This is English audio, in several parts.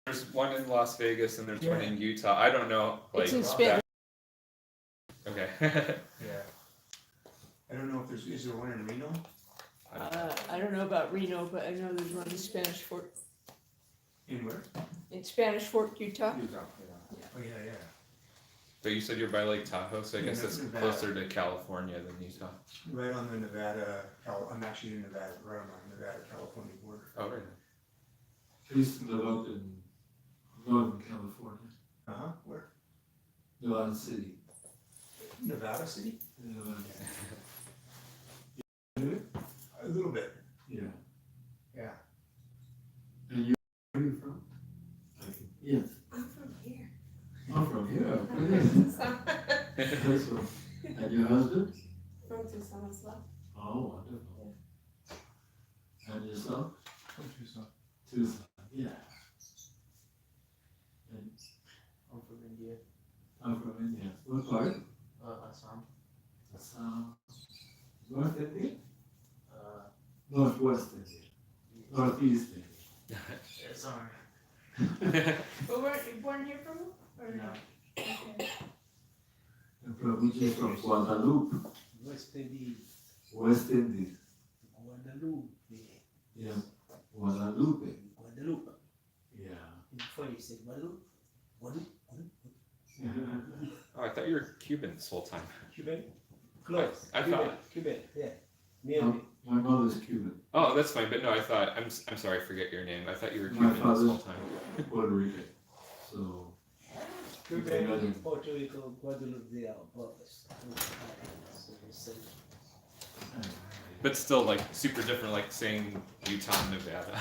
There's one in Las Vegas and there's one in Utah. I don't know. Like, it's in Spanish. Okay. Yeah. I don't know if is there one in Reno? I don't know about Reno, but I know there's one in Spanish Fork. In where? In Spanish Fork, Utah. Utah. Yeah. Oh yeah. But you said you're by Lake Tahoe, so I guess that's Nevada. closer to California than Utah. Right on the Nevada. I'm actually in Nevada, right on the Nevada-California border. Oh, right. I used to live up in Northern California, Where? Nevada City. Nevada City? Nevada. A little bit. Yeah. Yeah. And you, where are you from? Yes. I'm from here. I'm from here. From That's what. And your husband? Tucson as well. Oh, wonderful. And yourself? From Tucson. Tucson. Yeah. And I'm from India. I'm from India. What part? Assam. Assam. North India? Uh, Northwest India. Northeast India. sorry. But were you born here, Prabhu? Or No. Okay. And Prabhu is from Guadalupe, West Indies. West Indies. Guadalupe. Yeah. Guadalupe. Guadalupe. Yeah. Before you said Guadalupe. Guadalupe. Oh, I thought you were Cuban this whole time. Cuban? Close. I thought. Cuban, yeah. Nearly. My mother's Cuban. Oh, that's fine. But no, I thought. I'm sorry. I forget your name. I thought you were My Cuban this whole father's time. Puerto Rican. So, Cuban, Puerto Rico, Guadalupe, they are brothers. So, But still, like super different. Like saying Utah, and Nevada.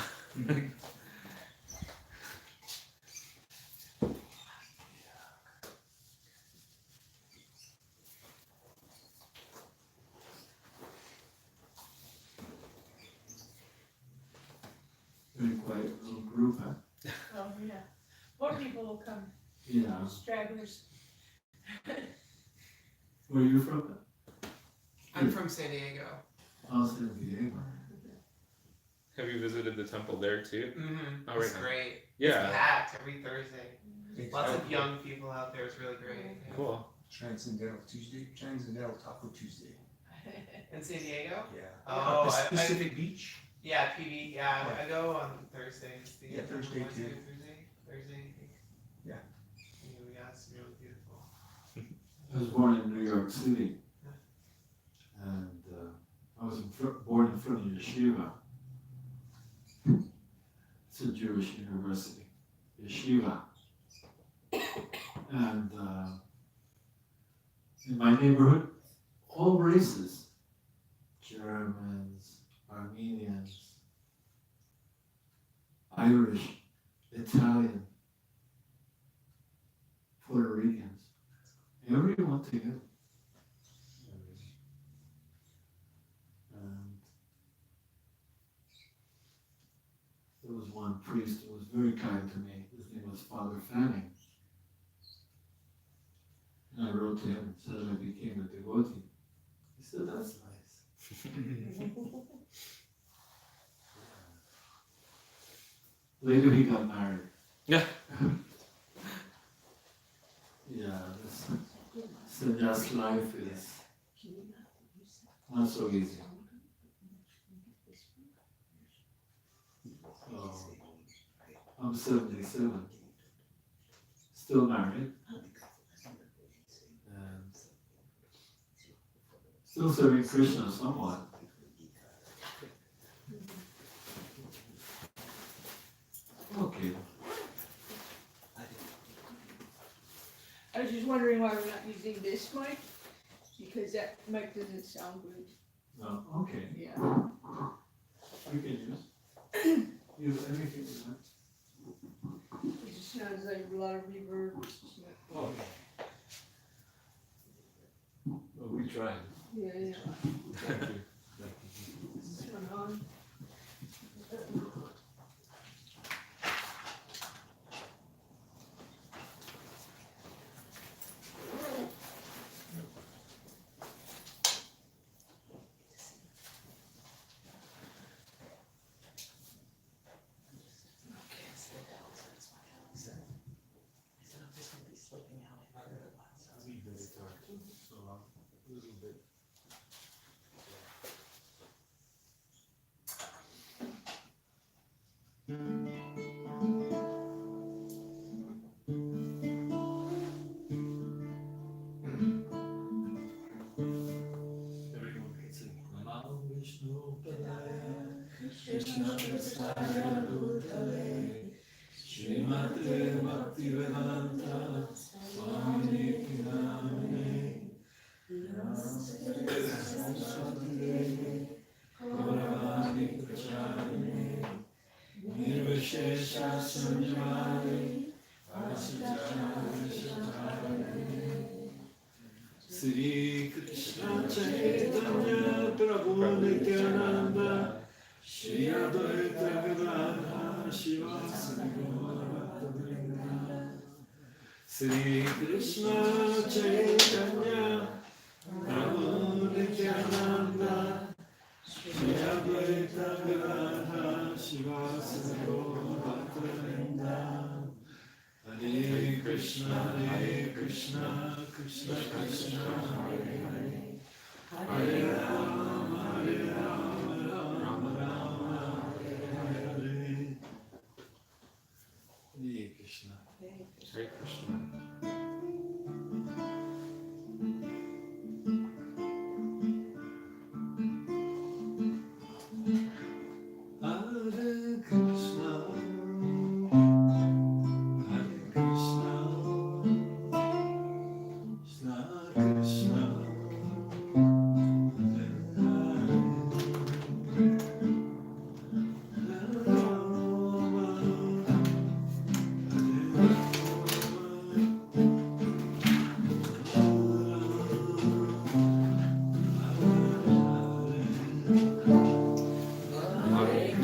very quiet little group, huh? Oh, yeah. More people will come. Yeah. Stragglers. Where are you from? I'm from San Diego. Oh, San Diego. Have you visited the temple there too? Mm-hmm. Oh, It's right. great. Yeah. It's packed every Thursday. It's Lots of young people out there. It's really great. Yeah. Cool. Transcendental Taco Tuesday. In San Diego? Yeah. Oh, Pacific Beach. Yeah, PB. Yeah, I go on Thursdays. Yeah, Thursday Wednesday too. or Thursday, I think. Yeah. Yeah, it's really beautiful. I was born in New York City. And I was born in front of Yeshiva. It's a Jewish university. Yeshiva. And in my neighborhood, all races, Germans, Armenians, Irish, Italian, Puerto Ricans, everyone together. And there was one priest who was very kind to me. His name was Father Fanning. And I wrote to him and said I became a devotee. He said, that's nice. Later he got married. Yeah. Yeah, this sannyas life is not so easy. So, I'm 77, still married, and still serving Krishna somewhat. Okay. I was just wondering why we're not using this mic, because that mic doesn't sound good. No, okay. Yeah. You can use anything you want. It just sounds like a lot of reverb. It's just not- Oh. Well, we tried. Yeah, yeah. Thank you. Thank you. This one on. Bhaktivedanta Swami Kinamane Namaste Saraswati Gauravani Pracharine Nirvishesha Sunyavadi Vasicharane Sri Krishna Chaitanya Prabhu Nityananda Shri Advaita Gadadhara Shivasari Gaura-Bhakta-Vrinda Sri Krishna Chaitanya Prabhu Nityananda Shri Advaita Gadadhara Shivasari Gaura-Bhakta-Vrinda Hare Krishna, Krishna Krishna, Hare Hare Hare Rama, Rama Rama, Hare Hare. Hare Krishna. Hare Krishna. Hare Krishna, Hare Krishna, Krishna Krishna, Hare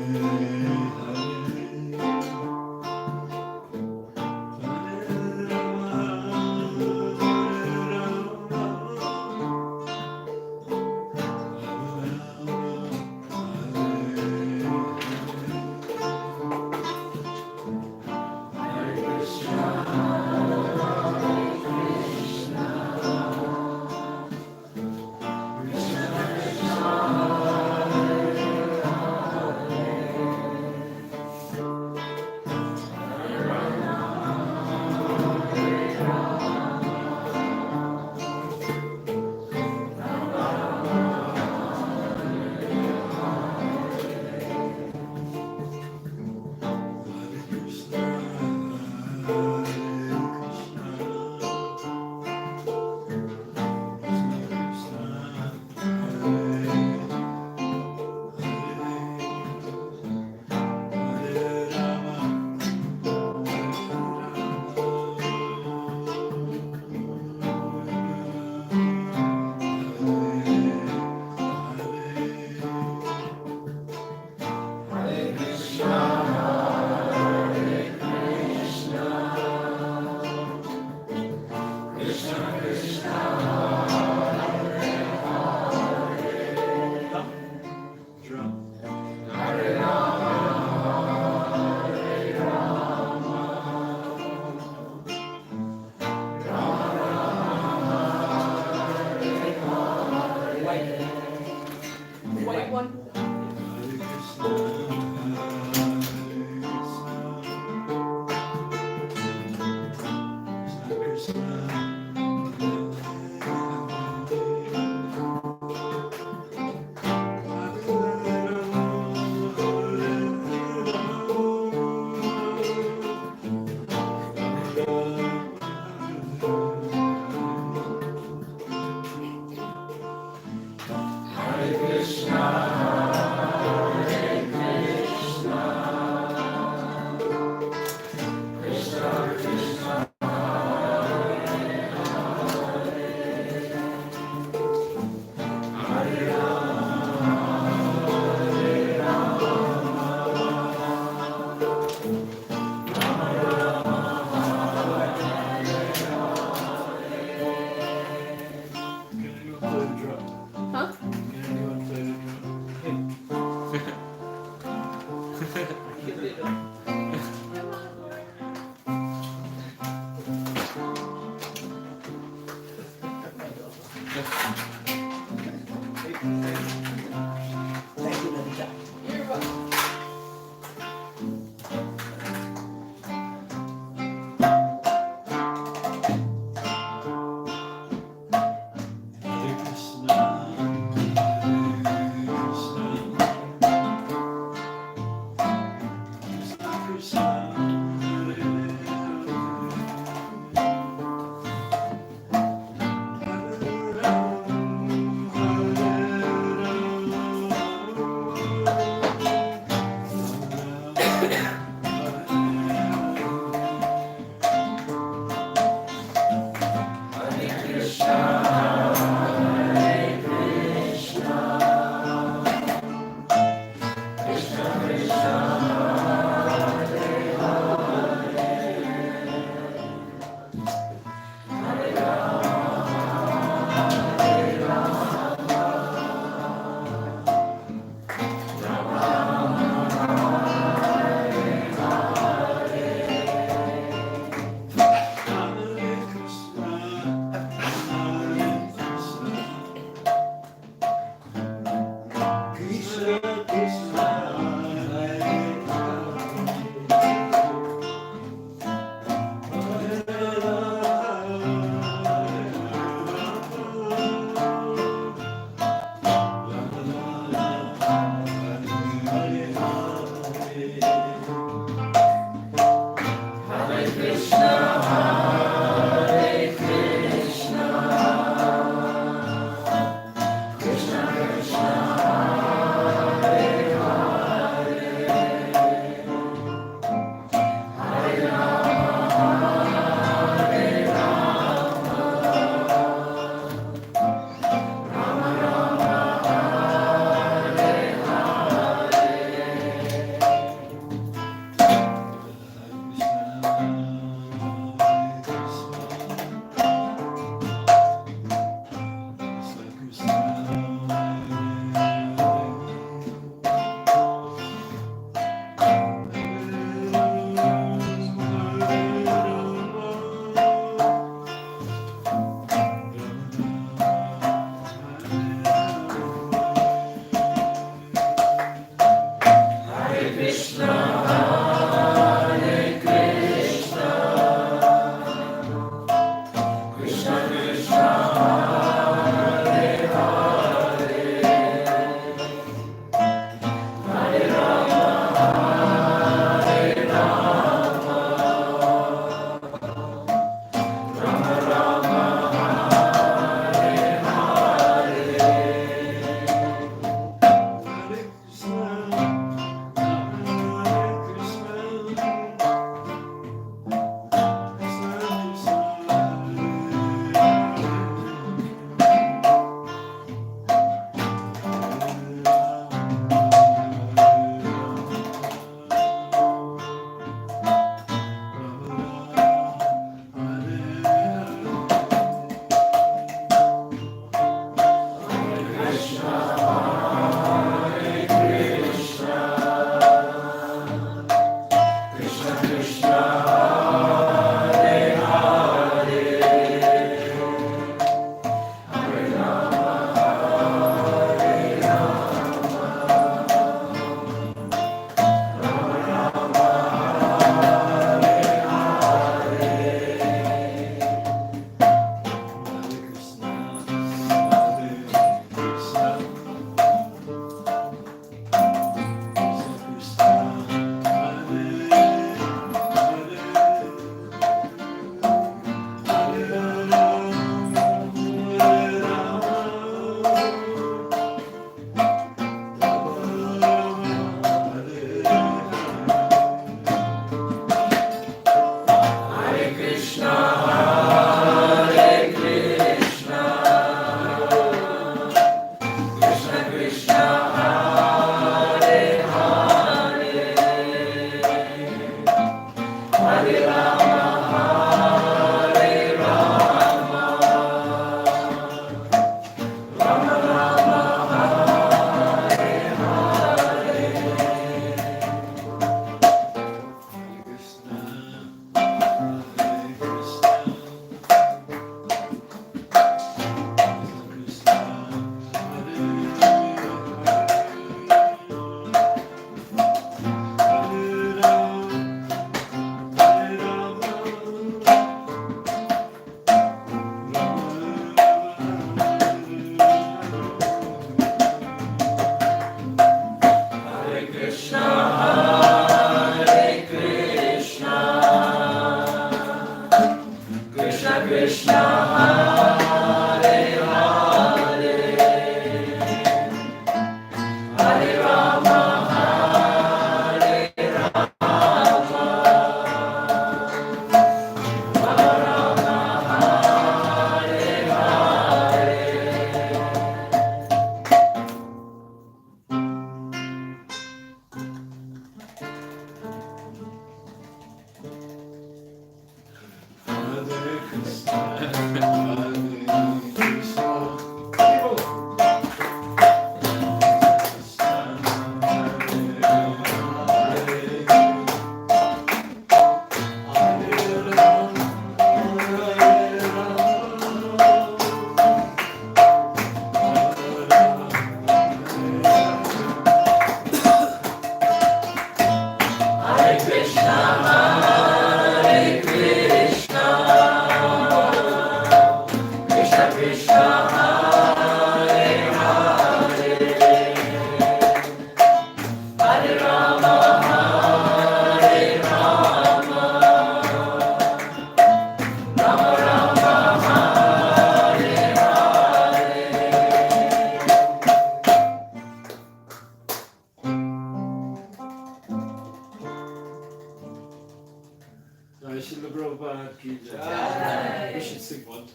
Hare, Hare Rama, White one. Thank you, Lolita. You're welcome. Hare Krishna, Krishna Krishna, Hare Krishna.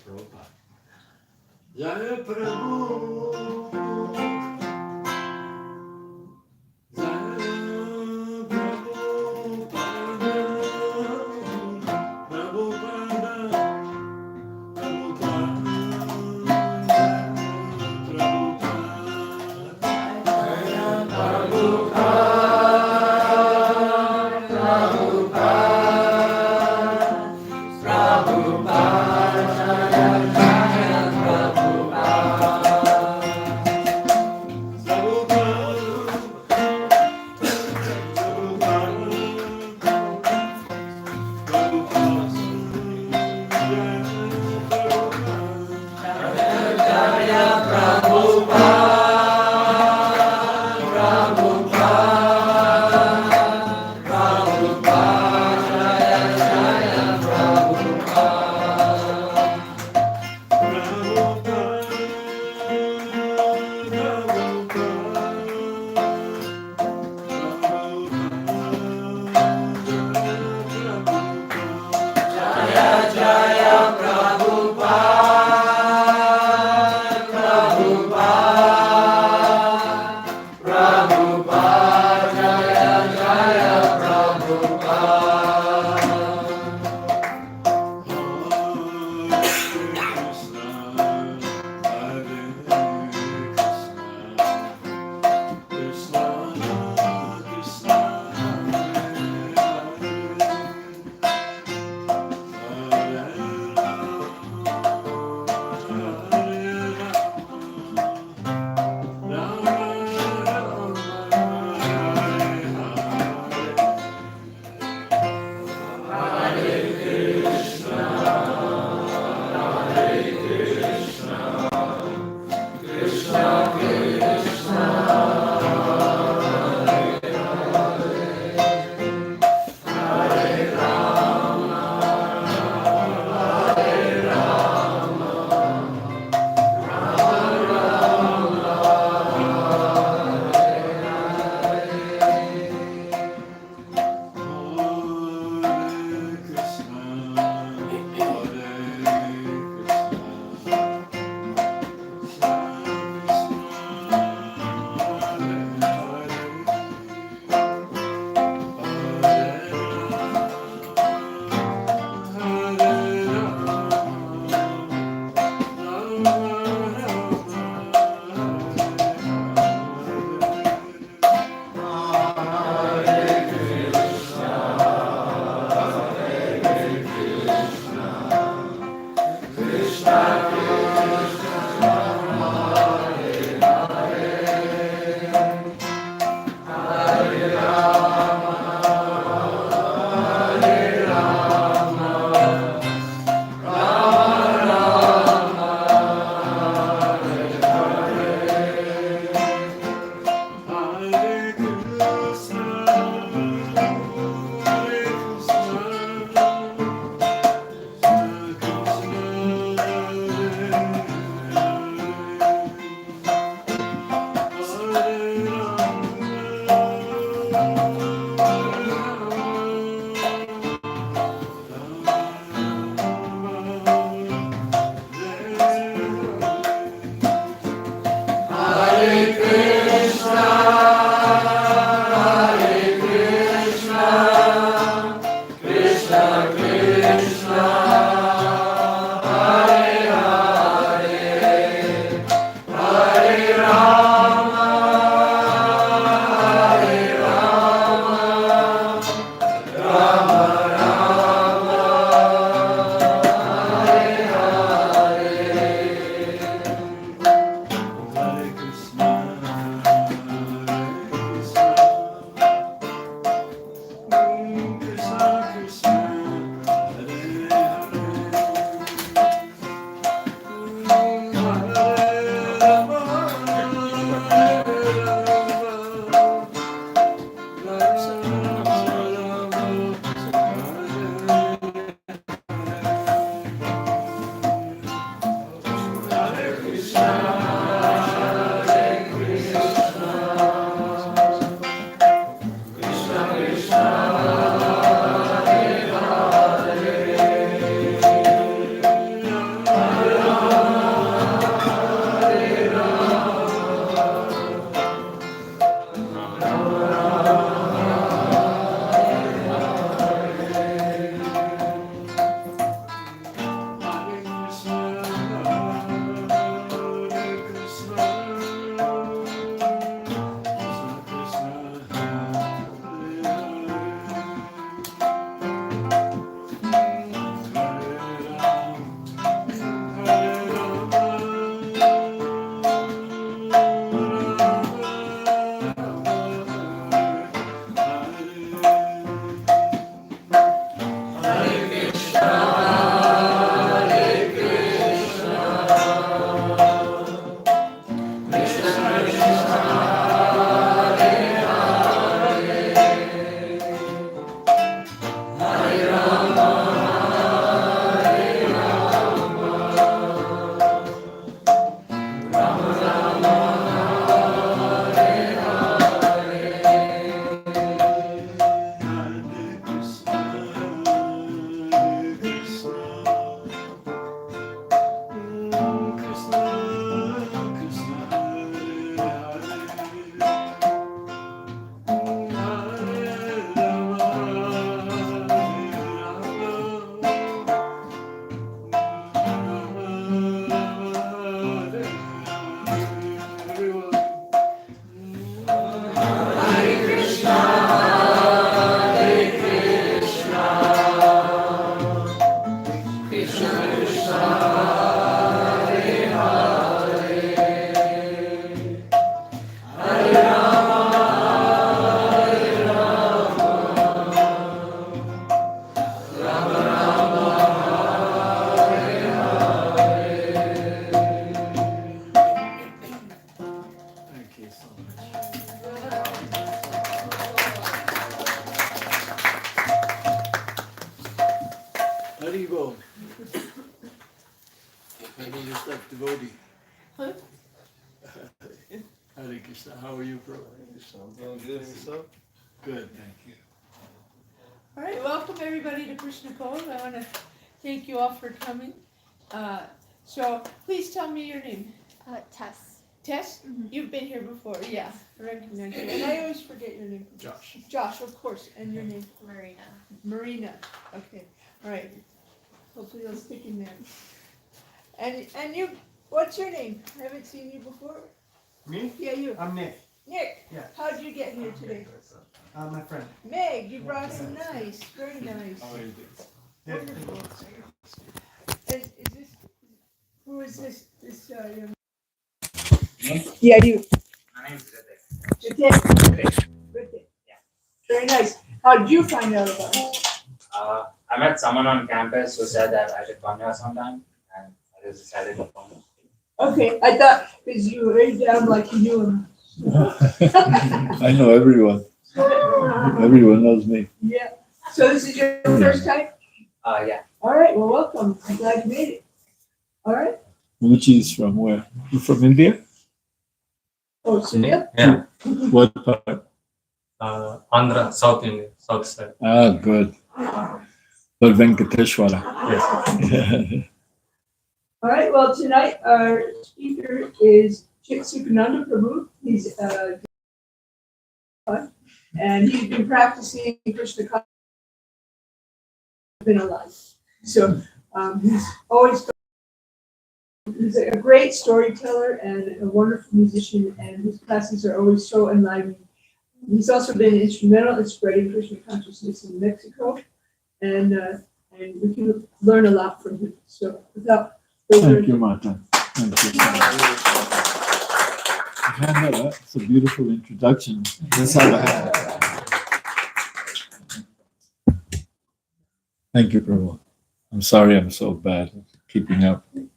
Prabhupada. Jaya Prabhu. Jaya Prabhupada. Prabhupada. Prabhupada. How do you go? I know you're stuck devotee. Huh? Hare Krishna, how are you, bro? Well, good. Yourself? Good, thank you. All right, welcome everybody to Krishna Cove. I want to thank you all for coming. So please tell me your name. Tess. Tess? You've been here before. Yeah, I recognize you. And I always forget your name. Josh. Josh, of course. And your name? Marina. Marina. Okay. All right. Hopefully you'll stick in there. And you, what's your name? I haven't seen you before. Me? Yeah, you. I'm Nick. Nick. Yeah. How did you get here today? My friend. Meg, you brought some nice, very nice. How are you doing? Wonderful. And is this, who is this, young? Yeah, you. My name is Ritik. Ritik. Very nice. How did you find out about it? I met someone on campus who said that I should come here sometime, and I just decided to come. Okay, I thought, because you were right down like you knew him. I know everyone. Everyone knows me. Yeah. So this is your first time? Yeah. All right, well, welcome. I'm glad you made it. All right. Muchi is from where? You from India? Oh, Sunil? Yeah. What part? Andhra, South India, South side. Ah, good. But Venkateshwara. Yes. All right, well, tonight our speaker is Chitsukhananda Prabhu. He's and he's been practicing Krishna consciousness been alive. So he's always he's a great storyteller and a wonderful musician, and his classes are always so enlivening. He's also been instrumental in spreading Krishna consciousness in Mexico, and we can learn a lot from him. So without further Thank you, Martha. Thank you. It's a beautiful introduction. Let's have a hand. Thank you, Prabhu. I'm sorry I'm so bad at keeping up. You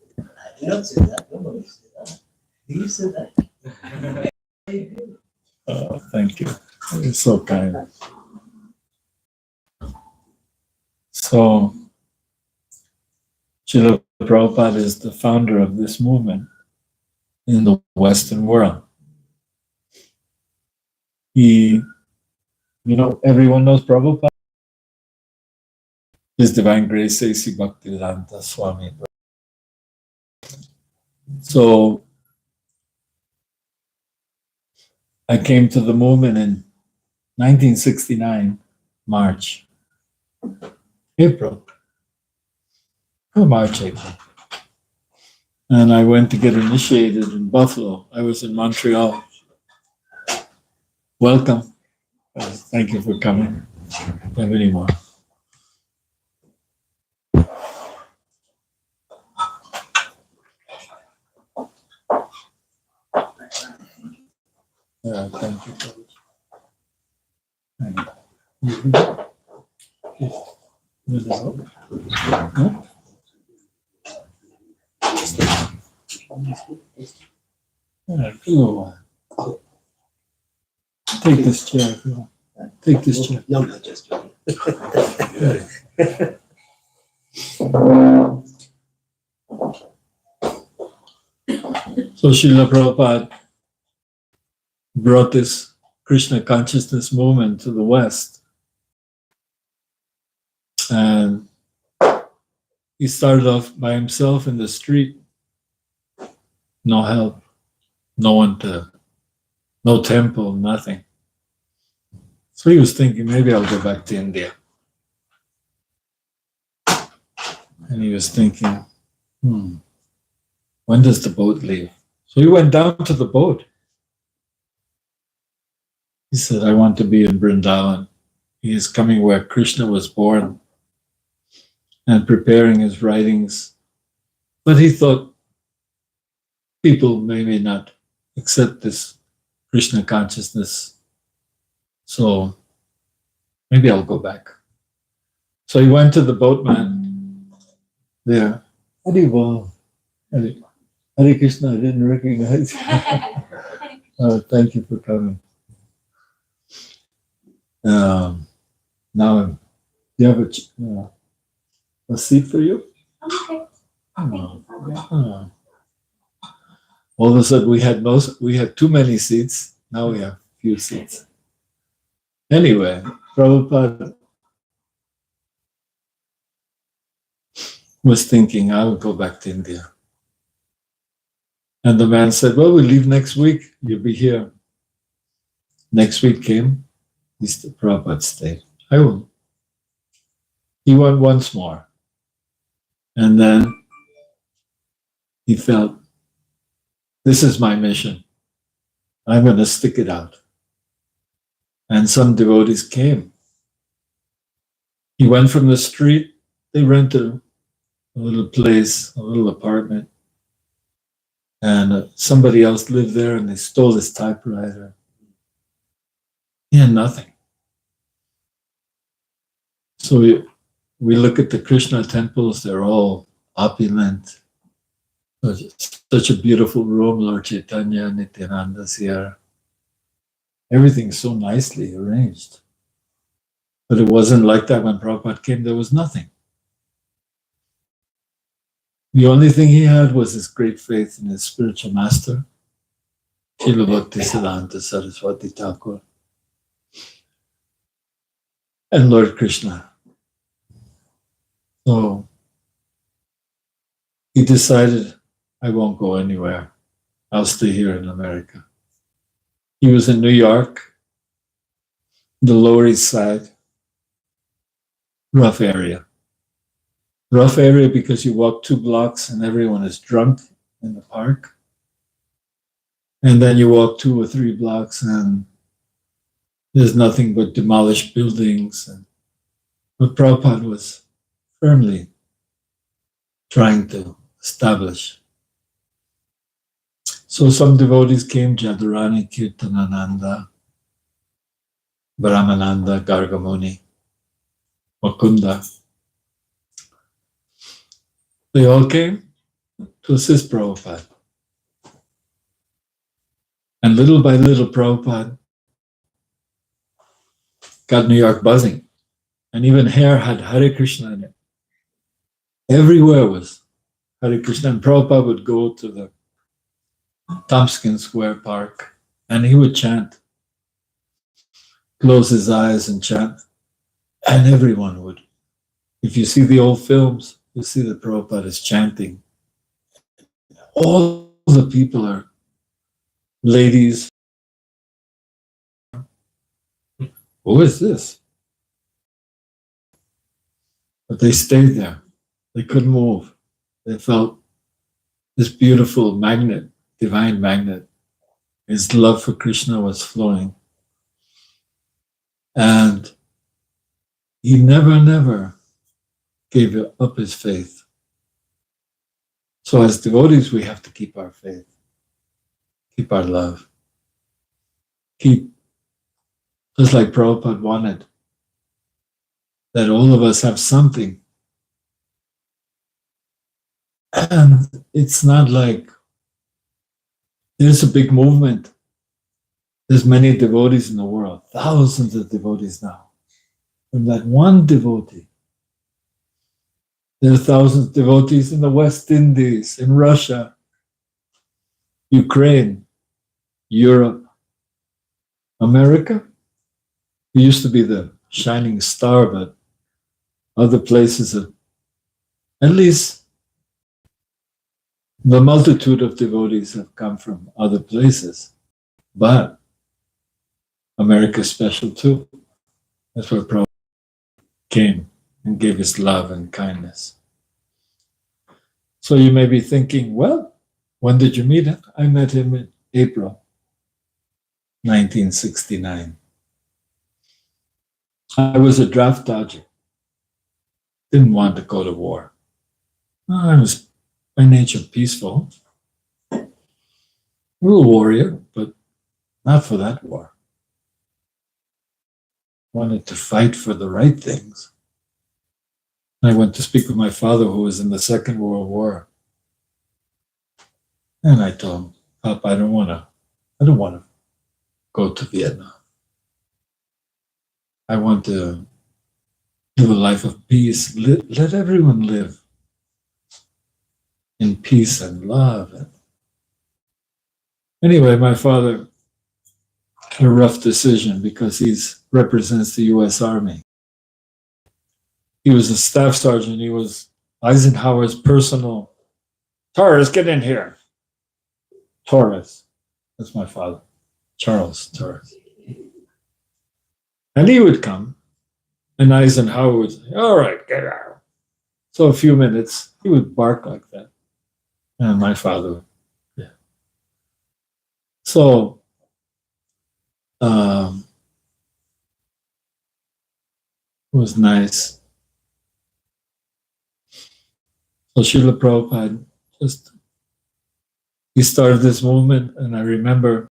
don't say that. Nobody say that. You said that. Thank you. You're so kind. So, Srila Prabhupada is the founder of this movement in the Western world. Everyone knows Prabhupada. His Divine Grace A.C. Bhaktivedanta Swami. So, I came to the movement in 1969, March, April. And I went to get initiated in Buffalo. I was in Montreal. Welcome. Thank you for coming. Do you have any more? Yeah, thank you. Thank you. Take this chair if you want. Take this chair. No, not just joking. So Srila Prabhupada brought this Krishna consciousness movement to the West. And he started off by himself in the street. No help, no temple, nothing. So he was thinking, maybe I'll go back to India. And he was thinking, when does the boat leave? So he went down to the boat. He said, I want to be in Vrindavan. He is coming where Krishna was born and preparing his writings. But he thought people maybe not accept this Krishna consciousness. So maybe I'll go back. So he went to the boatman there. Hare Krishna, I didn't recognize. Thank you for coming. Now, do you have a seat for you? Okay. Oh. All of a sudden, we had too many seats. Now we have few seats. Anyway, Prabhupada was thinking, I would go back to India. And the man said, well, we leave next week. You'll be here. Next week came. Prabhupada stayed. I will. He went once more. And then he felt, this is my mission. I'm going to stick it out. And some devotees came. He went from the street. They rented a little place, a little apartment. And somebody else lived there and they stole his typewriter. He had nothing. So we look at the Krishna temples, they're all opulent. Such a beautiful room, Lord Chaitanya, Nityananda's here. Everything's so nicely arranged. But it wasn't like that when Prabhupada came, there was nothing. The only thing he had was his great faith in his spiritual master, Srila Bhaktisiddhanta Saraswati Thakur, and Lord Krishna. So he decided, I won't go anywhere. I'll stay here in America. He was in New York, the Lower East Side, rough area. Rough area because you walk 2 blocks and everyone is drunk in the park. And then you walk 2 or 3 blocks and there's nothing but demolished buildings. But Prabhupada was firmly trying to establish. So some devotees came, Jadurani, Kirtanananda, Brahmananda, Gargamuni, Mukunda. They all came to assist Prabhupada. And little by little, Prabhupada got New York buzzing. And even here had Hare Krishna in it. Everywhere was Hare Krishna. And Prabhupada would go to the Tompkins Square Park and he would chant. Close his eyes and chant. And everyone would. If you see the old films, you see that Prabhupada is chanting. All the people are ladies. Who is this? But they stayed there. They couldn't move. They felt this beautiful magnet, divine magnet. His love for Krishna was flowing. And he never gave up his faith. So as devotees, we have to keep our faith, keep our love, just like Prabhupada wanted, that all of us have something. And it's not like there's a big movement. There's many devotees in the world, thousands of devotees now. From that one devotee, there are thousands of devotees in the West Indies, in Russia, Ukraine, Europe, America. It used to be the shining star, but other places have, at least the multitude of devotees have come from other places. But America is special too. That's where Prabhupada came and gave his love and kindness. So you may be thinking, well, when did you meet him? I met him in April 1969. I was a draft dodger. Didn't want to go to war. I was by nature peaceful. A little warrior, but not for that war. Wanted to fight for the right things. I went to speak with my father, who was in the Second World War. And I told him, Papa, I don't want to go to Vietnam. I want to live a life of peace. Let everyone live in peace and love. Anyway, my father had a rough decision because he represents the U.S. Army. He was a staff sergeant. He was Eisenhower's personal. Torres, get in here. Torres. That's my father. Charles Torres. And he would come, and Eisenhower would say, all right, get out. So a few minutes, he would bark like that. And my father would, yeah. So, it was nice. So Srila Prabhupada he started this movement, and I remember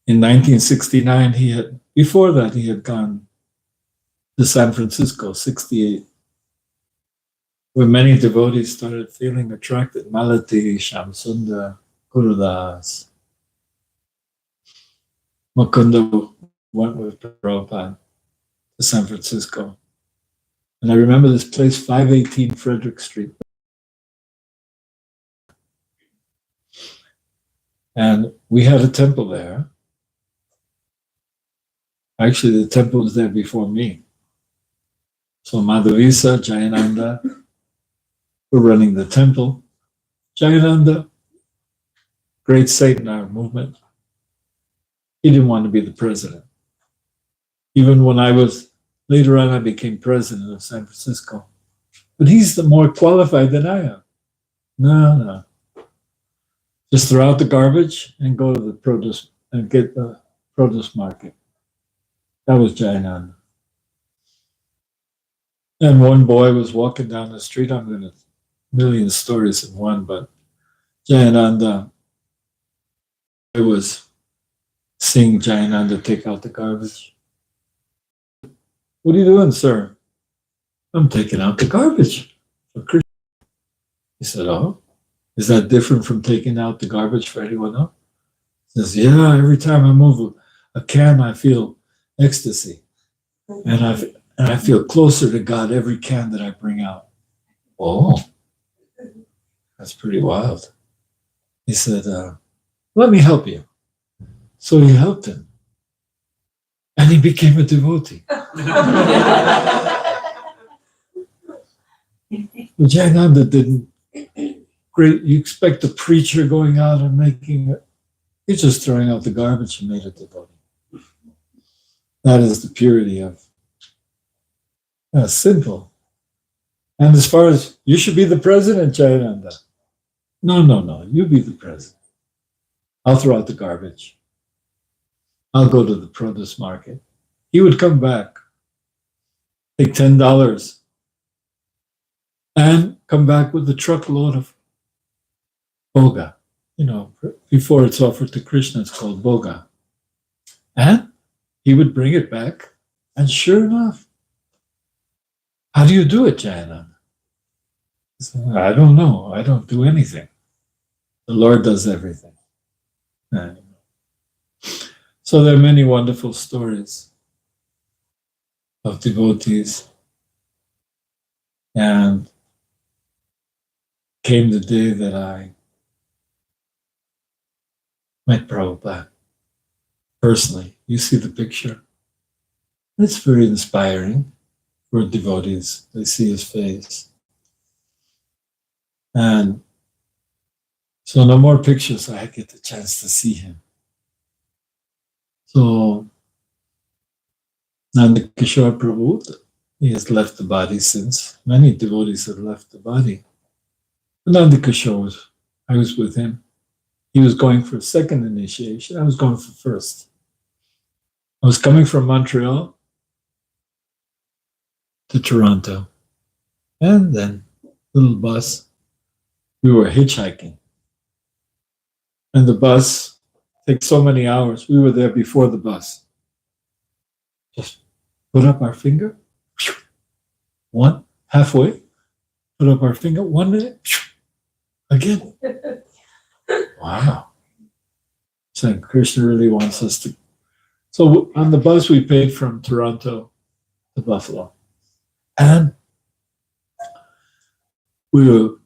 in 1969, before that, he had gone to San Francisco, 68, where many devotees started feeling attracted. Malati, Shamsundar, Gurudas, Mukunda went with Prabhupada to San Francisco. And I remember this place, 518 Frederick Street. And we had a temple there. Actually, the temple was there before me. So Madhavisa, Jayananda were running the temple. Jayananda, great saint in our movement, he didn't want to be the president. Even when later on I became president of San Francisco. But he's the more qualified than I am. No. Just throw out the garbage and go to the produce and get the produce market. That was Jayananda. And one boy was walking down the street. I'm going to million stories in one, but Jayananda, I was seeing Jayananda take out the garbage. What are you doing, sir? I'm taking out the garbage for Krishna. He said, oh, is that different from taking out the garbage for anyone else? He says, yeah, every time I move a can, I feel ecstasy. And I feel closer to God every can that I bring out. Oh, that's pretty wild. He said, let me help you. So he helped him. And he became a devotee. Jayananda didn't. Great, you expect a preacher going out and making it. He's just throwing out the garbage and made a devotee. That is the purity of simple. And as far as you should be the president, Jayananda. No, you be the president. I'll throw out the garbage. I'll go to the produce market. He would come back, take $10, and come back with a truckload of boga. Before it's offered to Krishna, it's called boga. And he would bring it back, and sure enough, how do you do it, Jayananda? He said, I don't know. I don't do anything. The Lord does everything. So there are many wonderful stories of devotees. And came the day that I met Prabhupada personally. You see the picture. It's very inspiring for devotees. They see his face. And so no more pictures. I get the chance to see him. So Nanda Kishore Prabhu, he has left the body since. Many devotees have left the body. But Nanda Kishore, I was with him. He was going for second initiation. I was going for first. I was coming from Montreal to Toronto. And then little bus, we were hitchhiking. And the bus takes so many hours. We were there before the bus. Just put up our finger, one, halfway, put up our finger, 1 minute, again. Wow. saying Krishna really wants us to. So on the bus, we paid from Toronto to Buffalo. And we were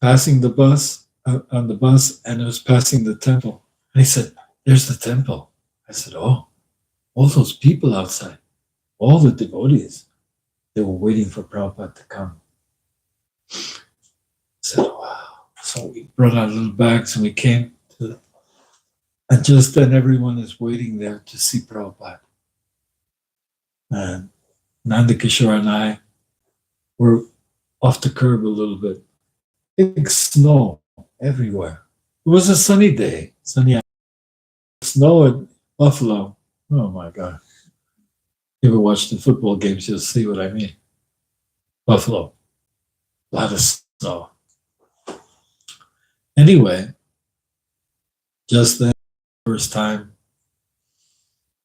passing the bus, on the bus, and it was passing the temple. And he said, there's the temple. I said, oh, all those people outside, all the devotees, they were waiting for Prabhupada to come. I said, wow. So we brought our little bags and we came to, and just then everyone is waiting there to see Prabhupada. And Nanda Kishore and I were off the curb a little bit. Big snow everywhere. It was a sunny day, sunny snow at Buffalo. Oh my God. You ever watch the football games, you'll see what I mean. Buffalo. A lot of snow. Anyway, just then, first time,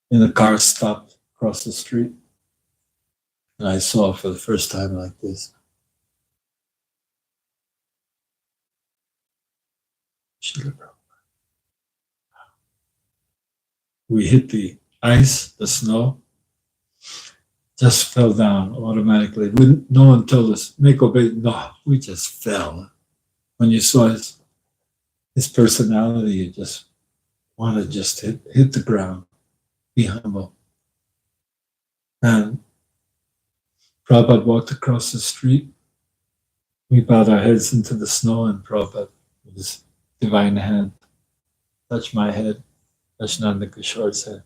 and the car stopped across the street. And I saw for the first time like this. Srila Prabhupada. We hit the ice, the snow, just fell down automatically. No one told us, make obey. No, we just fell. When you saw his personality, you just want to just hit the ground, be humble. And Prabhupada walked across the street. We bowed our heads into the snow, and Prabhupada, with his divine hand, touched my head, touched Nanda Kishore's head.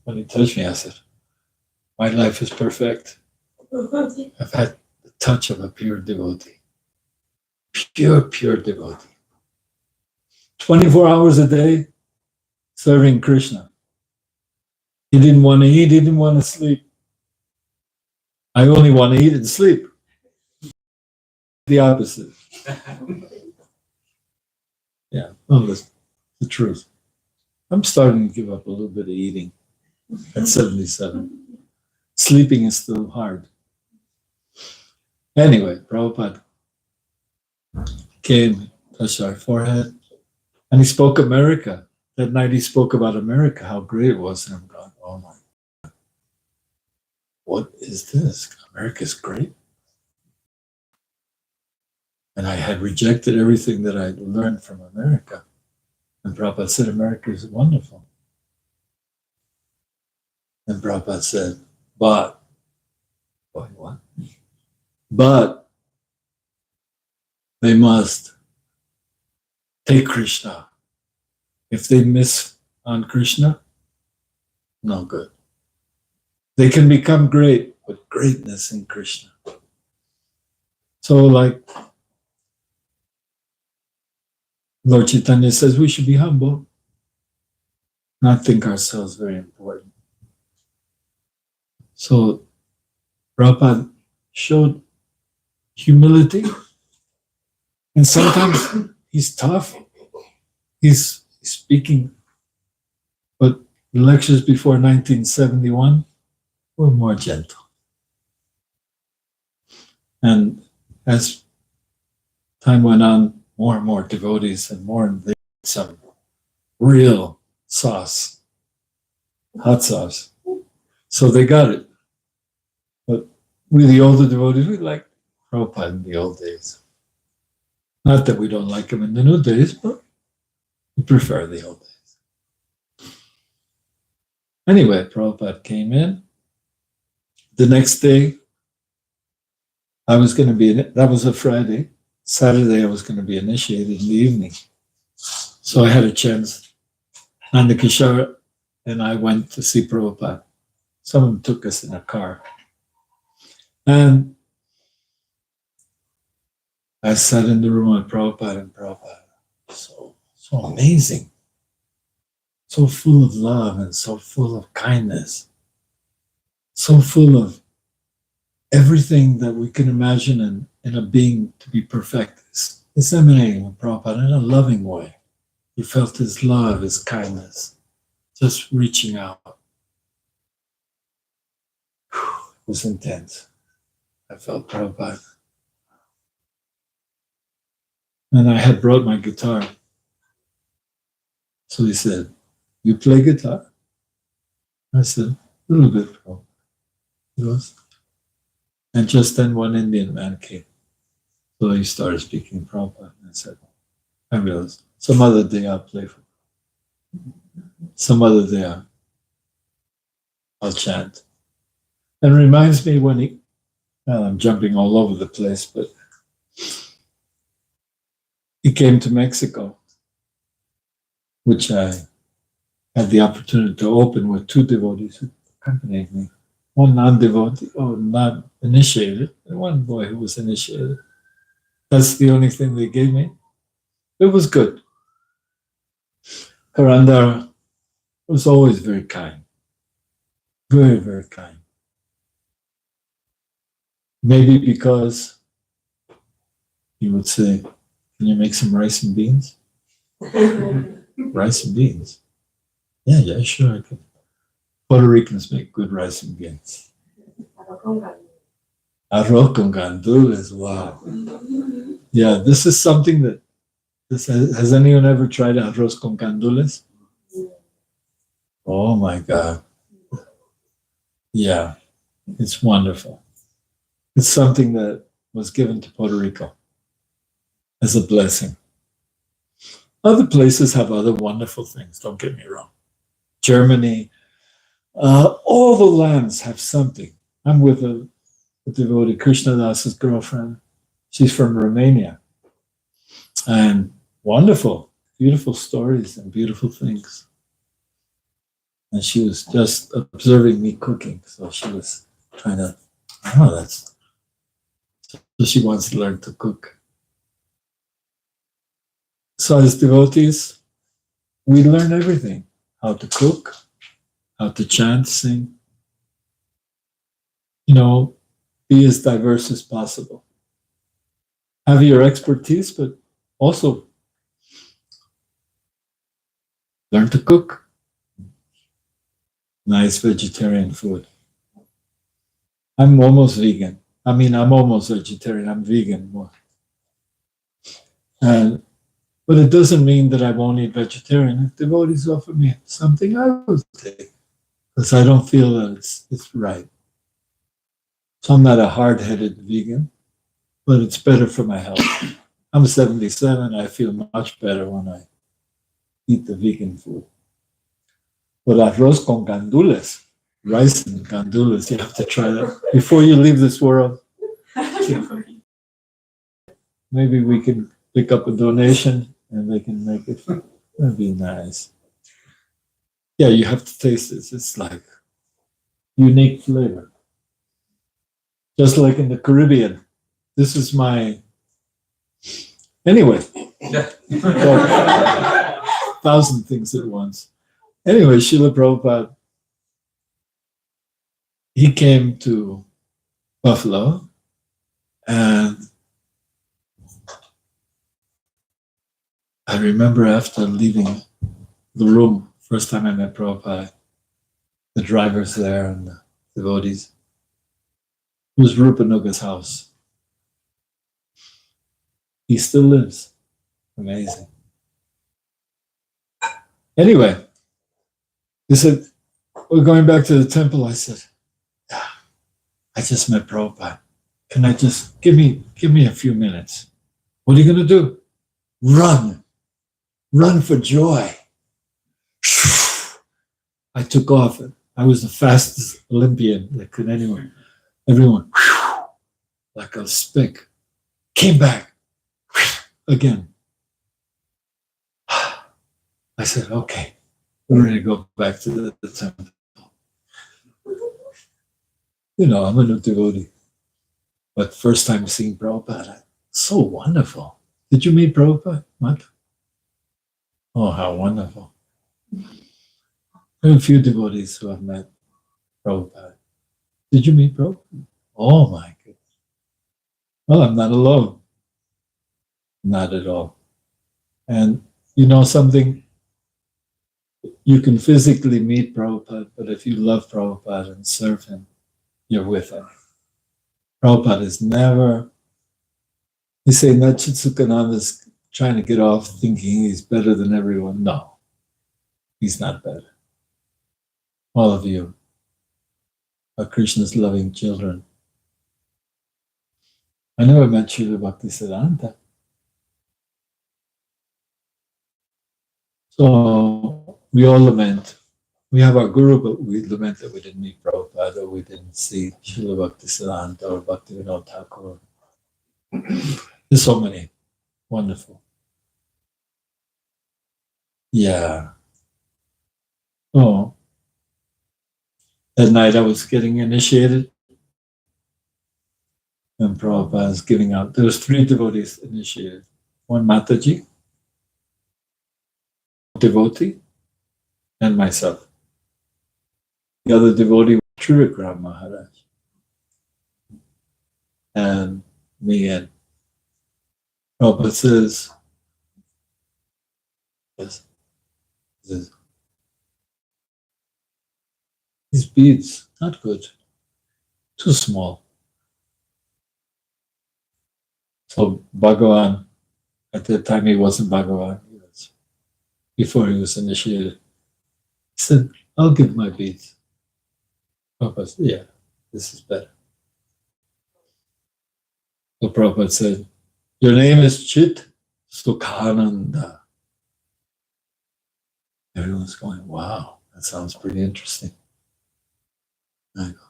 When he touched me, I said, my life is perfect. I've had the touch of a pure devotee. Pure devotee. 24 hours a day, serving Krishna. He didn't want to eat, he didn't want to sleep. I only want to eat and sleep. The opposite. Yeah, well, that's the truth. I'm starting to give up a little bit of eating at 77. Sleeping is still hard. Anyway, Prabhupada came, touched our forehead, and he spoke America. That night he spoke about America, how great it was. And I'm going, oh my God, what is this? America's great. And I had rejected everything that I learned from America. And Prabhupada said, America is wonderful. And Prabhupada said, but, boy, what? But they must take Krishna. If they miss on Krishna, no good. They can become great, but greatness in Krishna. So like Lord Chaitanya says, we should be humble, not think ourselves very important. So Prabhupada showed humility, and sometimes he's tough. He's speaking, but the lectures before 1971 were more gentle. And as time went on, more and more devotees and more, and they had some real sauce, hot sauce. So they got it. But we, the older devotees, we liked Prabhupada in the old days. Not that we don't like him in the new days, but we prefer the old days. Anyway, Prabhupada came in. The next day, I was going to be, that was a Friday. Saturday, I was going to be initiated in the evening. So I had a chance. Nanda Kishore and I went to see Prabhupada. Someone took us in a car. And I sat in the room with Prabhupada, and Prabhupada, so amazing. So full of love and so full of kindness. So full of everything that we can imagine in a being to be perfect. It's emanating from Prabhupada in a loving way. You felt his love, his kindness, just reaching out. It was intense. I felt Prabhupada. And I had brought my guitar. So he said, "You play guitar?" I said, "A little bit, Prabhupada." He goes, and just then one Indian man came. So he started speaking Prabhupada. And I said, I realized some other day I'll play for you. Some other day I'll chant. And it reminds me when he, well, I'm jumping all over the place, but he came to Mexico, which I had the opportunity to open with two devotees who accompanied me. One non-devotee, not initiated, and one boy who was initiated. That's the only thing they gave me. It was good. Karandar was always very kind. Very, very kind. Maybe because he would say, "Can you make some rice and beans?" Rice and beans? Yeah, sure I can. Puerto Ricans make good rice and beans. Arroz con gandules, wow. Yeah, this is something that, has anyone ever tried arroz con gandules? Oh my God. Yeah, it's wonderful. It's something that was given to Puerto Rico as a blessing. Other places have other wonderful things, don't get me wrong. Germany, all the lands have something. I'm with a devotee, Krishna Das's girlfriend. She's from Romania. And wonderful, beautiful stories and beautiful things. And she was just observing me cooking. So she was trying to, so she wants to learn to cook. So as devotees, we learn everything. How to cook, how to chant, sing. Be as diverse as possible. Have your expertise, but also learn to cook. Nice vegetarian food. I'm almost vegan. I'm almost vegetarian. I'm vegan more. But it doesn't mean that I won't eat vegetarian. If devotees offer me something, I will take. Because I don't feel that it's right. So I'm not a hard-headed vegan, but it's better for my health. I'm 77. I feel much better when I eat the vegan food. But arroz con gandules, rice and gandules, you have to try that before you leave this world. Maybe we can pick up a donation and they can make it. That'd be nice. Yeah, you have to taste this. It's like unique flavor. Just like in the Caribbean. This is my... Anyway. 1,000 things at once. Anyway, Srila Prabhupada, he came to Buffalo and I remember after leaving the room, first time I met Prabhupada, the drivers there and the devotees, it was Rupanuga's house. He still lives. Amazing. Anyway, he said, we're going back to the temple. I said, I just met Prabhupada. Can I just, give me a few minutes. What are you going to do? Run for joy. I took off. I was the fastest Olympian that could anyone. Everyone, like a speck, came back again. I said, okay, we're ready to go back to the temple. I'm a new devotee. But first time seeing Prabhupada, so wonderful. Did you meet Prabhupada? What? Oh, how wonderful. There are a few devotees who have met Prabhupada. Did you meet Prabhupada? Oh my goodness. Well, I'm not alone. Not at all. And something, you can physically meet Prabhupada, but if you love Prabhupada and serve him, you're with him. Prabhupada is never, that Chitsukhananda is trying to get off thinking he's better than everyone. No. He's not better. All of you are Krishna's loving children. I never met Srila Bhaktisiddhanta. So we all lament. We have our guru, but we lament that we didn't meet Prabhupada, or we didn't see Srila Bhaktisiddhanta or Bhaktivinoda Thakur. There's so many. Wonderful. Yeah. Oh. That night I was getting initiated, and Prabhupada was giving out. There was 3 devotees initiated. One Mataji, devotee, and myself. The other devotee was Trivikram Maharaj. And me and Prabhupada says, these beads, not good, too small. So Bhagavan, at that time he wasn't Bhagavan, he was, before he was initiated, he said, I'll give my beads. Prabhupada said, yeah, this is better. So Prabhupada said, your name is Chitsukhananda. Everyone's going, wow, that sounds pretty interesting. I go,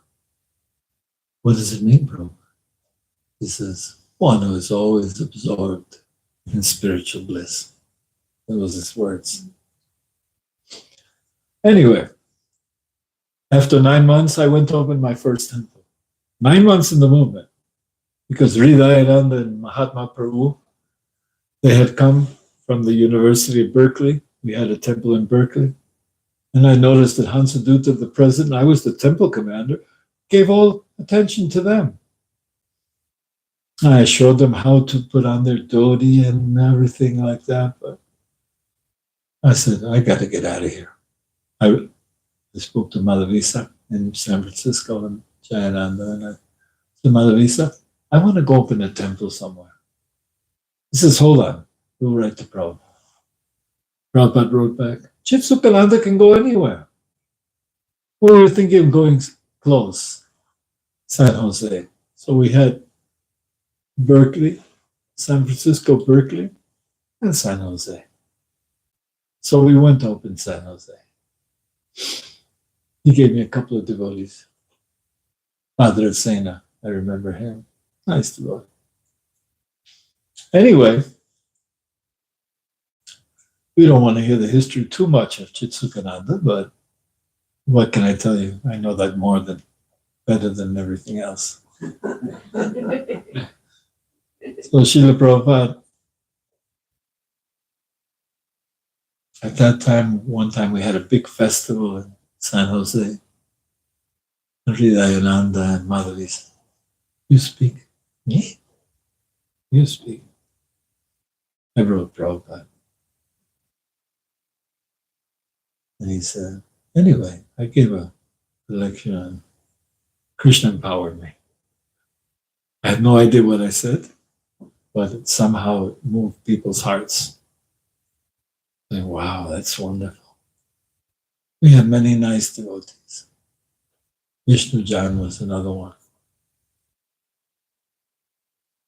what does it mean, Prabhupada? He says, one who is always absorbed in spiritual bliss. That was his words. Anyway, after 9 months, I went to open my first temple. 9 months in the movement, because Hridayananda and Mahatma Prabhu, they had come from the University of Berkeley. We had a temple in Berkeley. And I noticed that Hansadutta, the president, I was the temple commander, gave all attention to them. I showed them how to put on their dhoti and everything like that. But I said, I got to get out of here. I spoke to Madhavisa in San Francisco and Jayananda, and I said, Madhavisa, I want to go open a temple somewhere. He says, hold on, we'll write to Prabhupada. Prabhupada wrote back, Chitsukhananda can go anywhere. We were thinking of going close, San Jose. So we had Berkeley, San Francisco, Berkeley, and San Jose. So we went to open San Jose. He gave me a couple of devotees. Padre Sena, I remember him. Nice devotee. Anyway, we don't want to hear the history too much of Chitsukhananda, but what can I tell you? I know that better than everything else. So Srila Prabhupada, at that time, one time we had a big festival in San Jose. Hridayananda and Madhavisa. You speak? Me? You speak. I wrote Prabhupada. And he said, anyway, I gave a lecture on Krishna empowered me. I had no idea what I said, but somehow it moved people's hearts. And wow, that's wonderful. We have many nice devotees. Vishnu Jan was another one.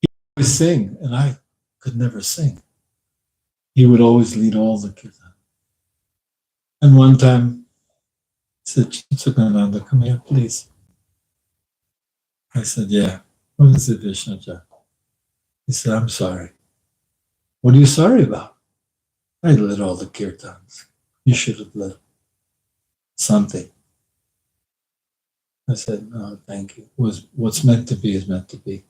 He would sing, and I could never sing. He would always lead all the kirtan. And one time, he said, Chitsukhananda, come here, please. I said, yeah. What is it, Vishnu Jan? He said, I'm sorry. What are you sorry about? I led all the kirtans. You should have led something. I said, no, thank you. What's meant to be is meant to be.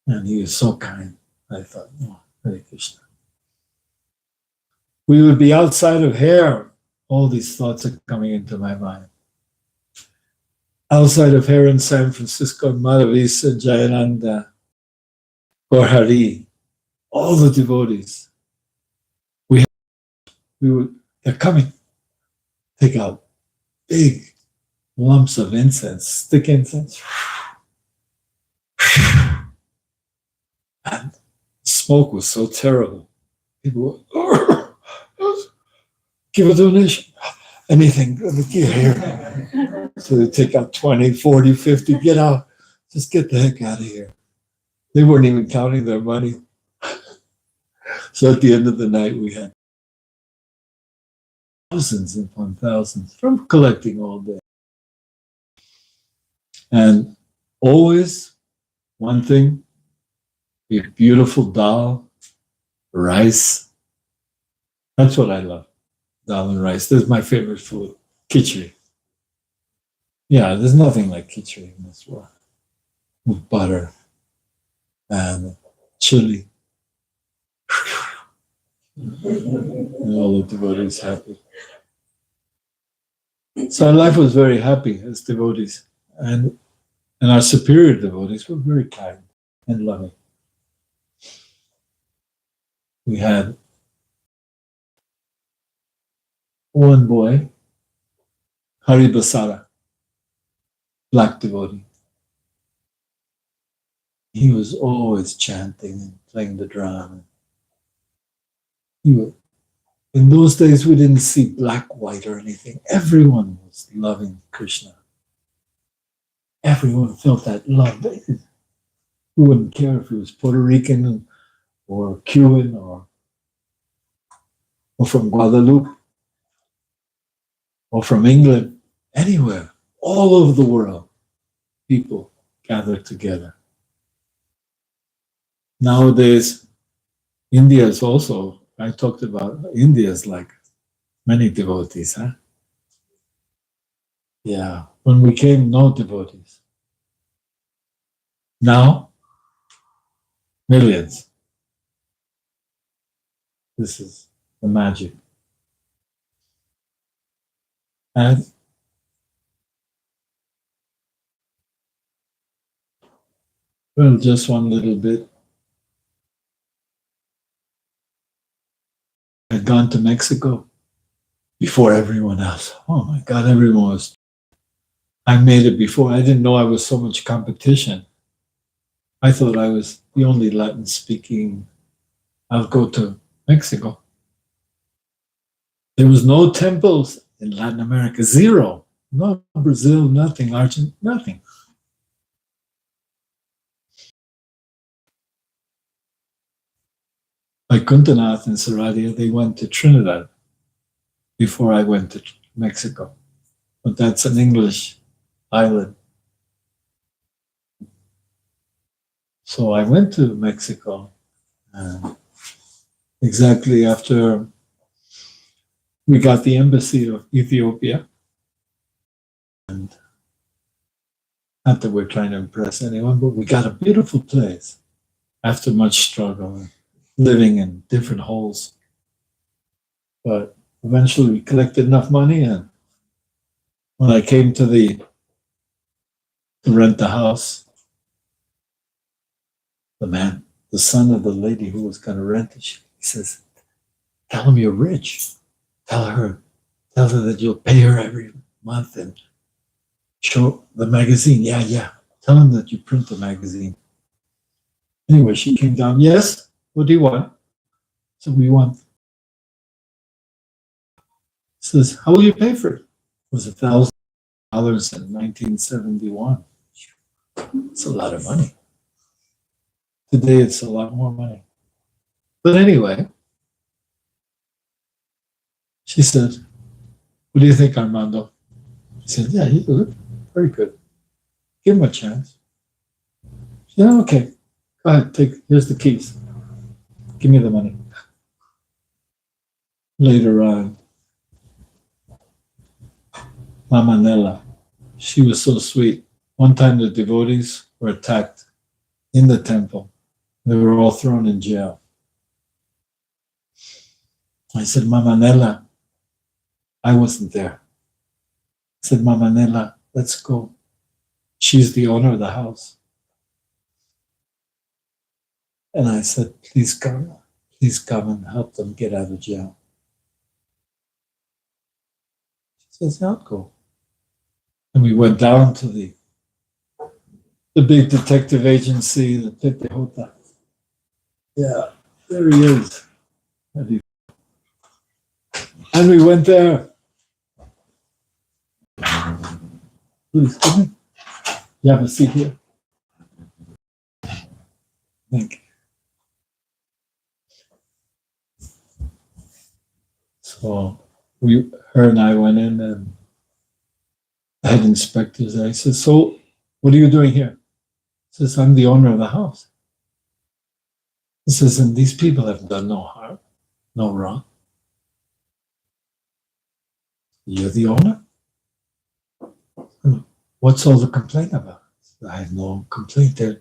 And he was so kind. I thought, oh, Hare Krishna. We would be outside of hair. All these thoughts are coming into my mind. Outside of hair in San Francisco, Madhavisa, Jayananda, or Hari, all the devotees. They're coming. Take out big lumps of incense, stick incense. And smoke was so terrible. People were, give a donation. Anything, here. So they take out 20, 40, 50, get out. Just get the heck out of here. They weren't even counting their money. So at the end of the night, we had thousands upon thousands from collecting all day. And always one thing, a beautiful dal, rice. That's what I love, dal and rice. That's my favorite food, khichdi. Yeah, there's nothing like khichdi in this world. With butter and chili. And all the devotees happy. So our life was very happy as devotees. And our superior devotees were very kind and loving. We had one boy, Hari Basara, black devotee. He was always chanting and playing the drum. In those days, we didn't see black, white, or anything. Everyone was loving Krishna. Everyone felt that love. We wouldn't care if he was Puerto Rican or Cuban or from Guadeloupe or from England, anywhere, all over the world, people gathered together. Nowadays, India is also, I talked about India is like many devotees, huh? Yeah, when we came, no devotees. Now, millions. This is the magic. And well, just one little bit. I'd gone to Mexico before everyone else. Oh my God, everyone was. I made it before. I didn't know I was so much competition. I thought I was the only Latin speaking. I'll go to Mexico. There was no temples in Latin America, zero. No Brazil, nothing, Argentina, nothing. Like Kuntanath and Saradia, they went to Trinidad before I went to Mexico. But that's an English island. So I went to Mexico exactly after we got the embassy of Ethiopia. And not that we're trying to impress anyone, but we got a beautiful place after much struggle, living in different holes. But eventually we collected enough money, and when I came to rent the house, the son of the lady who was going to rent it, he says, "Tell him you're rich. Tell her that you'll pay her every month and show the magazine." Yeah. Tell him that you print the magazine. Anyway, she came down. Yes, what do you want? So we want. Says, how will you pay for it? It was $1,000 in 1971. It's a lot of money. Today it's a lot more money. But anyway, she said, what do you think, Armando? He said, yeah, he's good. Very good. Give him a chance. She said, okay, go ahead, here's the keys. Give me the money. Later on, Mama Nella, she was so sweet. One time the devotees were attacked in the temple. They were all thrown in jail. I said, Mama Nella, I wasn't there. I said, Mama Nella, let's go. She's the owner of the house. And I said, please come and help them get out of jail. She says, I'll go. And we went down to the big detective agency, the Tetehota. Yeah, there he is. And we went there. Please, come in. You have a seat here. Thank you. So her and I went in, and the head inspector's there. I said, so what are you doing here? He says, I'm the owner of the house. He says, and these people have done no harm, no wrong. You're the owner? What's all the complaint about? I have no complaint. They're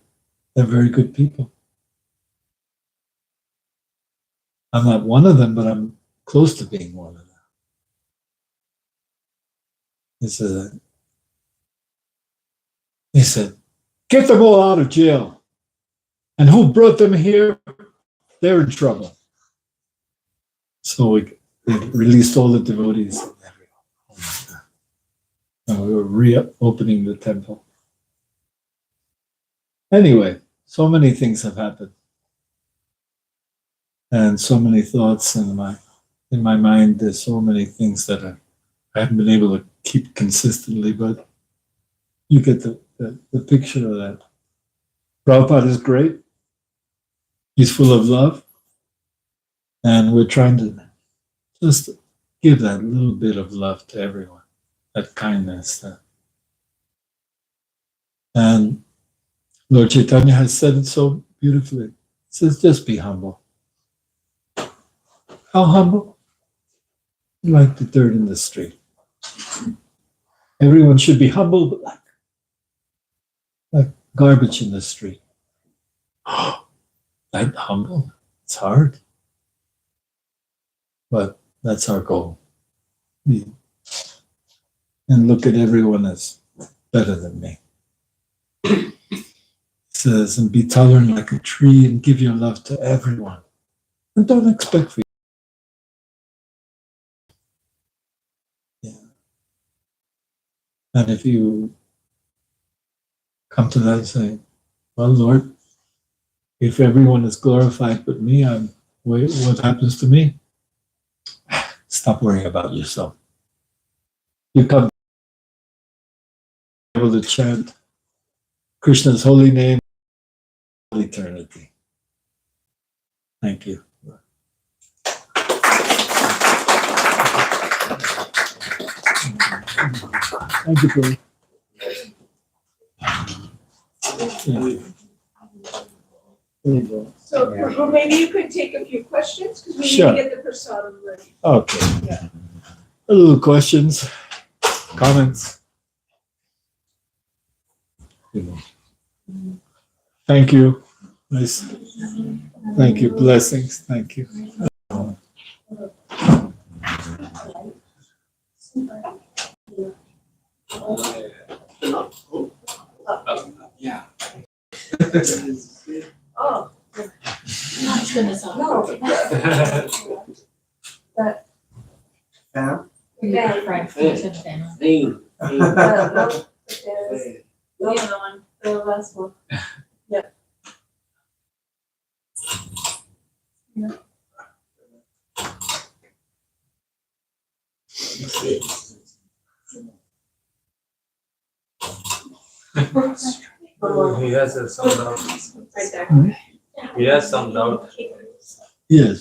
very good people. I'm not one of them, but I'm close to being one of them. He said, get them all out of jail. And who brought them here? They're in trouble. So we released all the devotees and everyone. And we were reopening the temple. Anyway, so many things have happened. And so many thoughts in my mind. There's so many things that I haven't been able to keep consistently, but you get the picture of that. Prabhupada is great. He's full of love. And we're trying to just give that little bit of love to everyone, that kindness. And Lord Chaitanya has said it so beautifully. He says, just be humble. How humble? Like the dirt in the street. Everyone should be humble, but like garbage in the street. That humble, it's hard. But that's our goal. And look at everyone as better than me. It says, and be tolerant like a tree and give your love to everyone. And don't expect for you. Yeah. And if you come to that and say, well, Lord, if everyone is glorified but me, what happens to me? Stop worrying about yourself. You come able to chant Krishna's holy name all eternity. Thank you. Thank you, Prabhu. There you go. So, Prabhu, maybe you could take a few questions, because we need Sure. to get the prasadam ready. Okay. Yeah. A little questions, comments. Thank you. Nice. Thank you. Blessings. Thank you. Yeah. Oh, Not gonna sound. no. Pam? Yeah. Frank, Hey. said Pam. Thing. No. Hey. The other one, the last one. Yep. Yeah. He has some doubt. Right there. He has some doubt. Yes.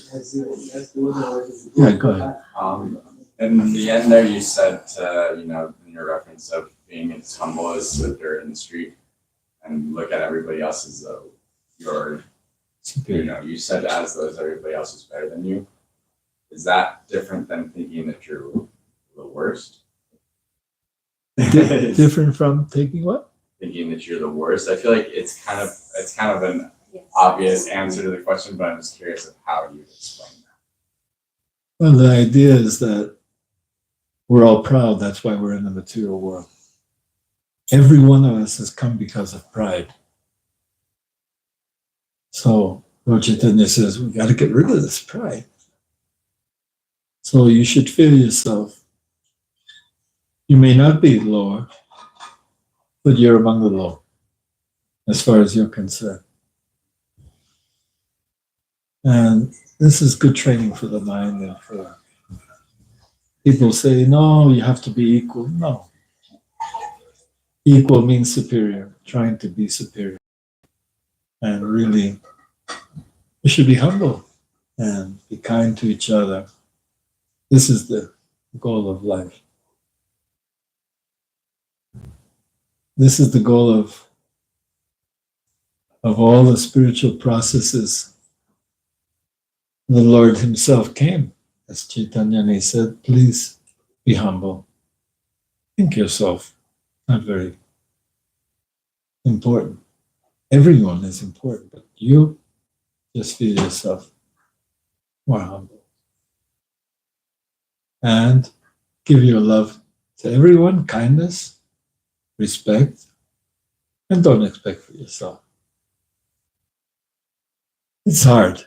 Yeah, go ahead. In the end there, you said, in your reference of being as humble as the dirt in the street and look at everybody else as though you said as though everybody else is better than you. Is that different than thinking that you're the worst? Different from taking what? Thinking that you're the worst? I feel like it's kind of an obvious answer to the question, but I'm just curious of how you explain that. Well, the idea is that we're all proud. That's why we're in the material world. Every one of us has come because of pride. So Lord Chaitanya says, we got to get rid of this pride. So you should feel yourself. You may not be lower, but you're among the low, as far as you're concerned. And this is good training for the mind and for People say, no, you have to be equal. No. Equal means superior, trying to be superior. And really, we should be humble and be kind to each other. This is the goal of life. This is the goal of all the spiritual processes. The Lord himself came, as Chaitanya, and he said, please be humble. Think yourself not very important. Everyone is important, but you just feel yourself more humble. And give your love to everyone, kindness, respect, and don't expect for yourself. It's hard,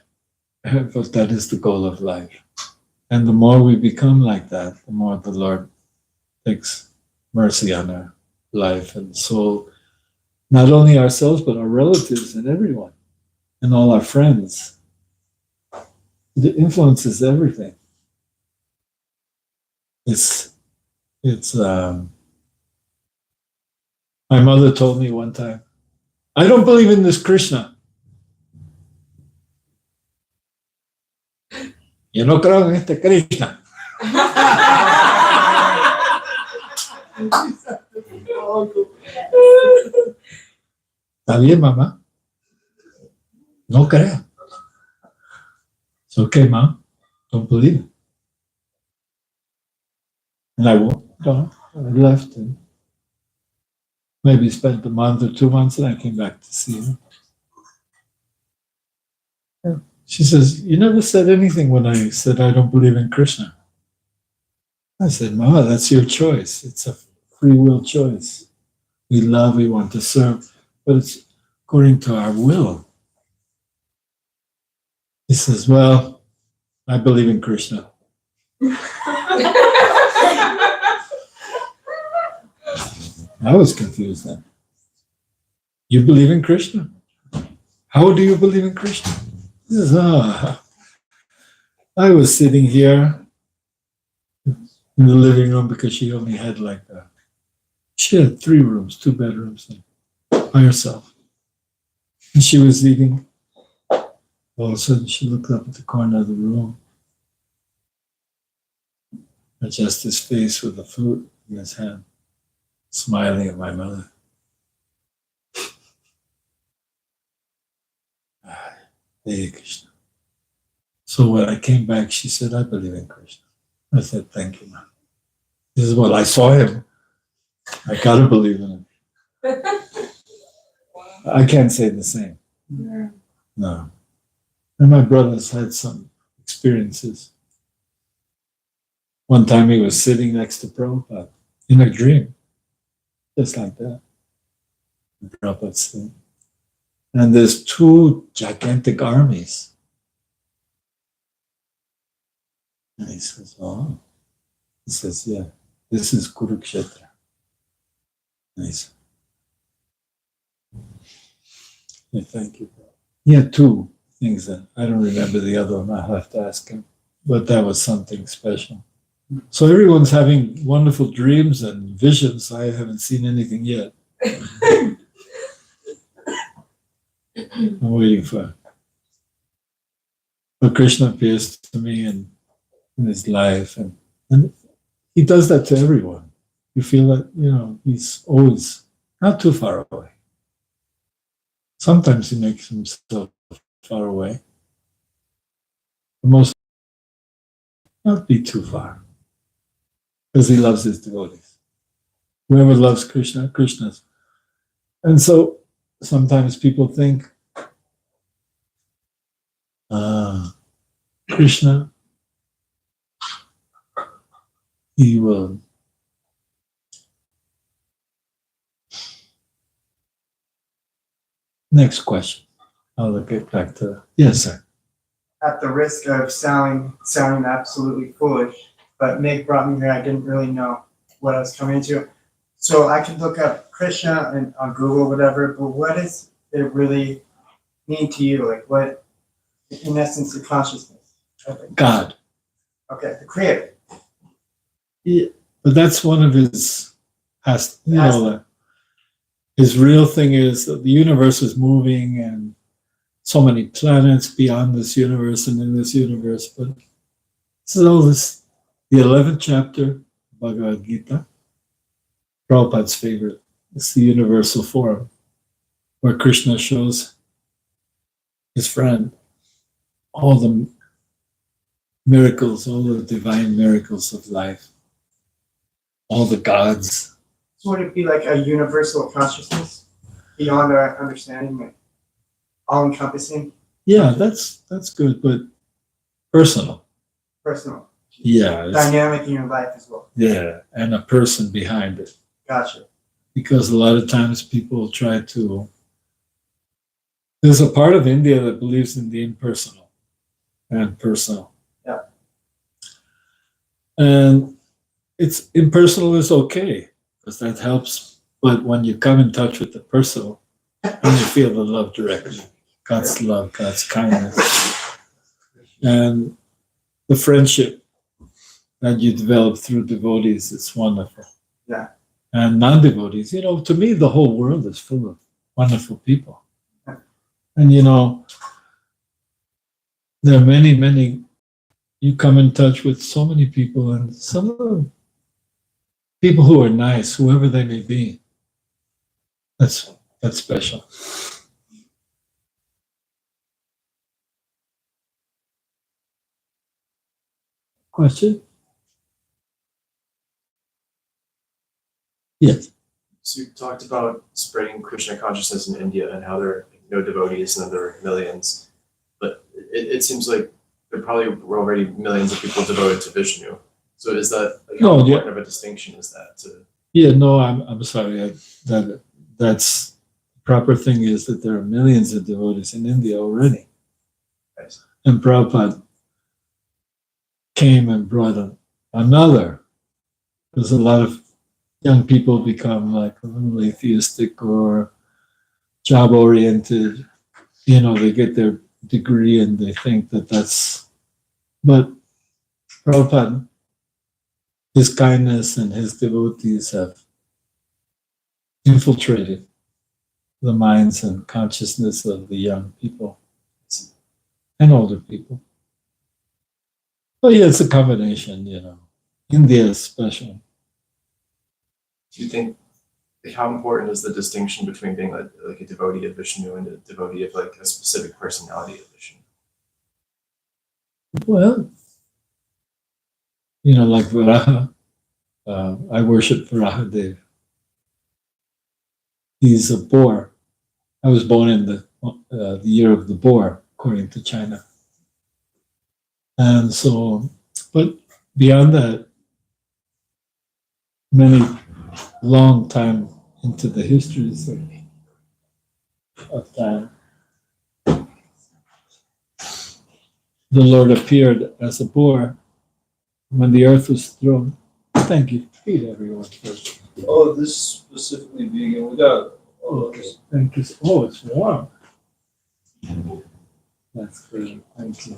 but that is the goal of life. And the more we become like that, the more the Lord takes mercy on our life and soul. Not only ourselves, but our relatives and everyone, and all our friends. It influences everything. My mother told me one time, I don't believe in this Krishna. Yo no creo en este Krishna. Está bien, mamá. No creo. It's okay, mom. Don't believe it. And I walked on. I left and maybe spent a month or 2 months, and I came back to see her. She says, you never said anything when I said I don't believe in Krishna. I said, Mama, that's your choice. It's a free will choice. We love, we want to serve, but it's according to our will. He says, well, I believe in Krishna. I was confused then. You believe in Krishna? How do you believe in Krishna? He says, I was sitting here in the living room because she only had she had 3 rooms, 2 bedrooms by herself. And she was eating. All of a sudden she looked up at the corner of the room. Adjusted his face with the food in his hand, smiling at my mother. Hare Krishna. So when I came back, she said, I believe in Krishna. I said, thank you, ma'am. This is what I saw him. I gotta believe in him. I can't say the same. No. And my brother's had some experiences. One time he was sitting next to Prabhupada in a dream, just like that. And Prabhupada said, and there's 2 gigantic armies. And he says, oh. He says, yeah, this is Kurukshetra. And he said, yeah, thank you. He had 2 things that I don't remember the other one. I'll have to ask him. But that was something special. So everyone's having wonderful dreams and visions. I haven't seen anything yet. I'm waiting for. But Krishna appears to me in his life, and he does that to everyone. You feel that, he's always not too far away. Sometimes he makes himself far away. But most not be too far. Because he loves his devotees. Whoever loves Krishna, Krishna's. And so sometimes people think, Krishna, he will. Next question. I'll get back to. Yes, sir. At the risk of sounding absolutely foolish, but Meg brought me here. I didn't really know what I was coming into. So I can look up Krishna and on Google, whatever, but what does it really mean to you? Like what, in essence, the consciousness? God. Okay, the creator. But that's one of his his real thing is that the universe is moving and so many planets beyond this universe and in this universe. But the 11th chapter, Bhagavad Gita, Prabhupada's favorite. It's the universal form where Krishna shows his friend all the miracles, all the divine miracles of life, all the gods. So would it be like a universal consciousness beyond our understanding, like all encompassing, Yeah, that's good, but personal. personal, Yeah, dynamic in your life as well? yeah, and a person behind it. Gotcha. Because a lot of times people try to. There's a part of India that believes in the impersonal and personal. Yeah. And it's impersonal is okay because that helps. But when you come in touch with the personal, then you feel the love directly. God's love, God's kindness. And the friendship that you develop through devotees, it's wonderful. Yeah. And non-devotees, to me, the whole world is full of wonderful people. And, there are many, you come in touch with so many people, and some of them, people who are nice, whoever they may be. That's special. Question? Yes. So you talked about spreading Krishna consciousness in India and how there are no devotees and then there are millions. But it seems like there probably were already millions of people devoted to Vishnu. So is that how important of a distinction is that? Yeah, no, I'm sorry. That's the proper thing is that there are millions of devotees in India already. Nice. And Prabhupada came and brought another, because a lot of young people become like a little atheistic or job oriented. They get their degree and they think that's, but Prabhupada, his kindness and his devotees have infiltrated the minds and consciousness of the young people and older people. But yeah, it's a combination, India is special. Do you think, how important is the distinction between being like a devotee of Vishnu and a devotee of like a specific personality of Vishnu? Well, like Varaha, I worship Varahadev. He's a boar. I was born in the year of the boar, according to China. And so, but beyond that, many long time into the histories of time, the Lord appeared as a boar when the earth was thrown. Thank you. Feed everyone first. Oh, this specifically vegan, we got. Okay. Thank you. Oh, it's warm. That's great. Thank you.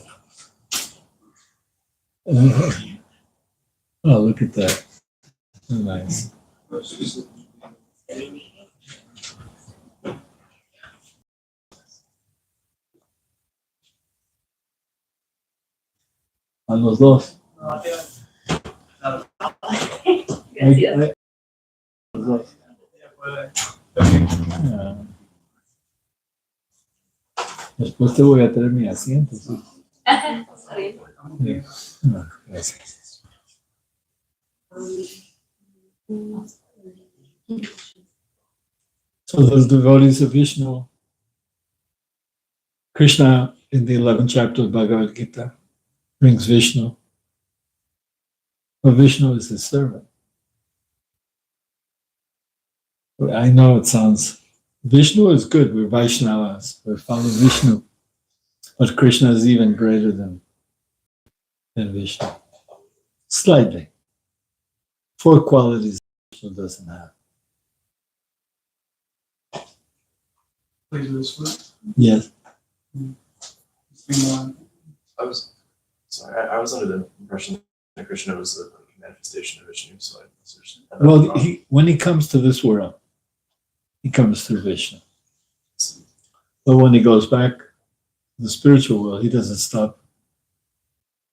Oh, look at that. Nice. A los dos. Los dos. Después te voy a traer mi asiento. ¿Sí? No, gracias. So those devotees of Vishnu, Krishna in the 11th chapter of Bhagavad Gita brings Vishnu. But Vishnu is his servant. I know it sounds, Vishnu is good, we're Vaishnavas, we follow Vishnu. But Krishna is even greater than Vishnu. Slightly. 4 qualities Vishnu doesn't have. Please do this one. Yes. I was under the impression that Krishna was a manifestation of Vishnu. So Well, when he comes to this world, he comes through Vishnu. But when he goes back to the spiritual world, he doesn't stop.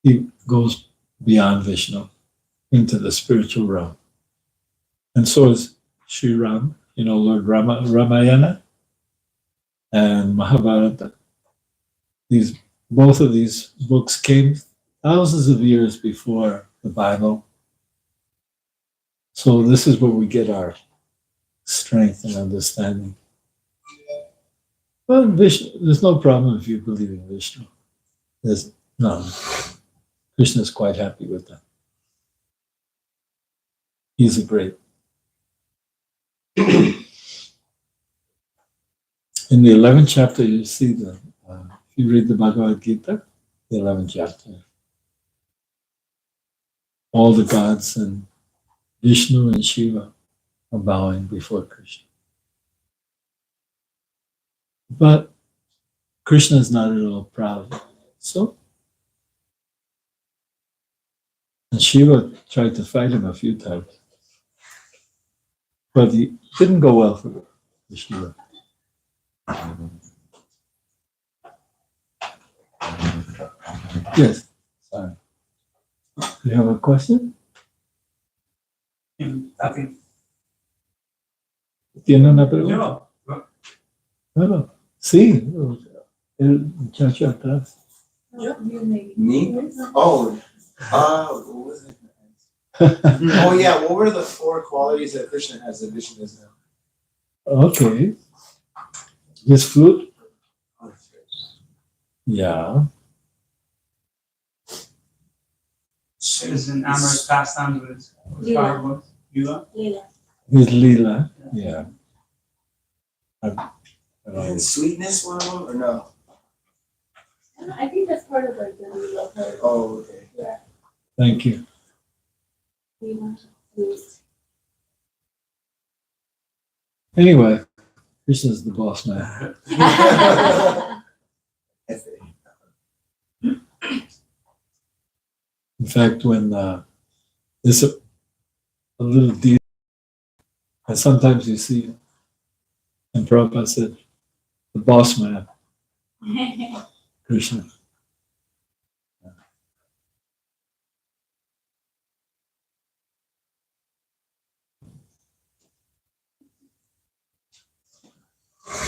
He goes beyond Vishnu into the spiritual realm. And so is Sri Ram, Lord Ramayana and Mahabharata. Both of these books came thousands of years before the Bible. So this is where we get our strength and understanding. Well, Vishnu, there's no problem if you believe in Vishnu. There's none. Krishna is quite happy with that. He's a great. In the 11th chapter, you see if you read the Bhagavad Gita, the 11th chapter, all the gods and Vishnu and Shiva are bowing before Krishna. But Krishna is not at all proud. So, and Shiva tried to fight him a few times. But it didn't go well for Shiva. Yes, sorry. You have a question? ¿Tiene una pregunta? No. Sí, el muchacho atrás. Me? Oh, what was it? Oh yeah, what were the 4 qualities that Krishna has that Vishnu doesn't have? Okay. His flute? Yeah. Is an amorous pastime with flower books. Lila? His lila? Yeah. And sweetness one of them or no? I think that's part of like the Lila part. Oh, okay. Yeah. Thank you. Lila. Anyway, Krishna's the boss man. In fact, when there's a little deal, and sometimes you see, and Prabhupada said, the boss man, Krishna.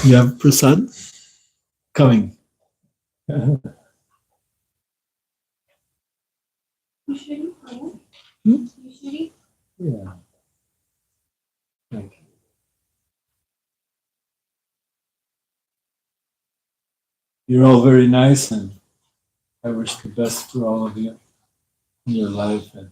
You have prasad coming. Yeah. Thank you. You're all very nice, and I wish the best for all of you in your life. And